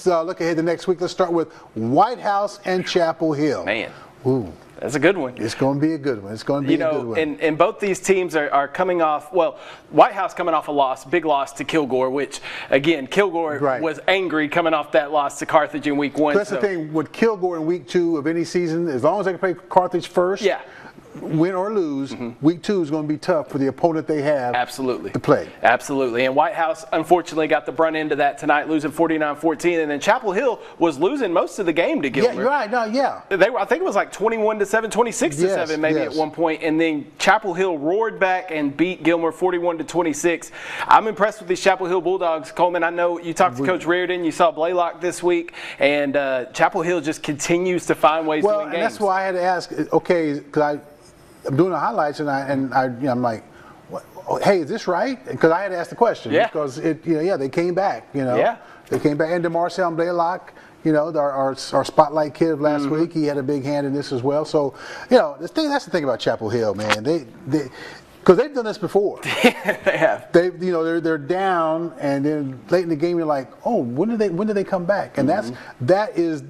Look ahead to next week. Let's start with Whitehouse and Chapel Hill. Man. Ooh. That's a good one. It's going to be a good one. It's going to be a good one. And both these teams are coming off, well, Whitehouse coming off a loss, big loss to Kilgore, which, again, Kilgore was angry coming off that loss to Carthage in week 1. That's the thing with Kilgore in week 2 of any season, as long as they can play Carthage first, win or lose, week 2 is going to be tough for the opponent they have to play. Absolutely. And Whitehouse, unfortunately, got the brunt end of that tonight, losing 49-14. And then Chapel Hill was losing most of the game to Gilmer. Yeah, right. No, yeah. They were, I think it was like 21-7, 26-7 maybe at one point. And then Chapel Hill roared back and beat Gilmer 41-26. I'm impressed with these Chapel Hill Bulldogs. Coleman, I know you talked to Coach Reardon. You saw Blaylock this week. And Chapel Hill just continues to find ways to win games. And that's why I had to ask, okay, because I'm doing the highlights, and I'm like, hey, is this right? Because I had to ask the question. Because they came back. They came back. And DeMarcel Blaylock, our spotlight kid of last week, he had a big hand in this as well. So, that's the thing about Chapel Hill, man. Because they've done this before. They have. They're down, and then late in the game, you're like, oh, when do they come back? And that is,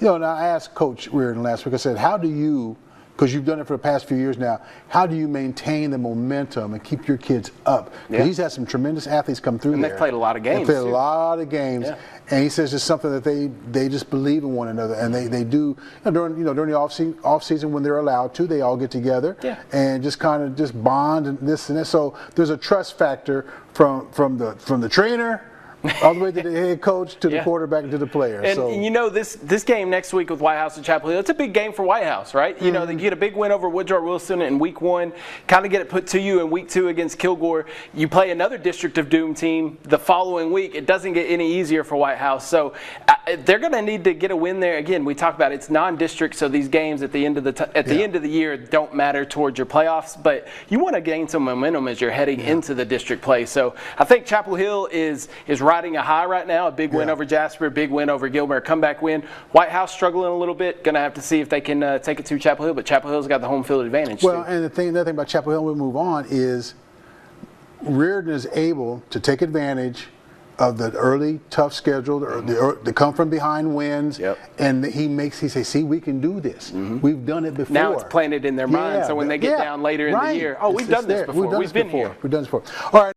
and I asked Coach Reardon last week. I said, how do you? Because you've done it for the past few years now, how do you maintain the momentum and keep your kids up? Because he's had some tremendous athletes come through there. And they've played a lot of games. They've played a lot of games. And he says it's something that they just believe in one another. And they do, during the off season when they're allowed to, they all get together and just kind of just bond and this and that. So there's a trust factor from the trainer all the way to the head coach, to the quarterback, and to the player. And this game next week with Whitehouse and Chapel Hill, it's a big game for Whitehouse, right? They get a big win over Woodrow Wilson in week 1, kind of get it put to you in week 2 against Kilgore. You play another District of Doom team the following week. It doesn't get any easier for Whitehouse. So they're going to need to get a win there. Again, we talked about it's non-district, so these games at the end of the year don't matter towards your playoffs. But you want to gain some momentum as you're heading into the district play. So I think Chapel Hill is riding a high right now. A big win over Jasper, big win over Gilmer, comeback win. Whitehouse struggling a little bit. Going to have to see if they can take it to Chapel Hill, but Chapel Hill's got the home field advantage. Well, and another thing about Chapel Hill, we move on, is Reardon is able to take advantage of the early tough schedule, the come from behind wins, and he says, see, we can do this. We've done it before. Now it's planted in their mind, so when they get down later in the year, we've done this before. We've been here. We've done this before. All right.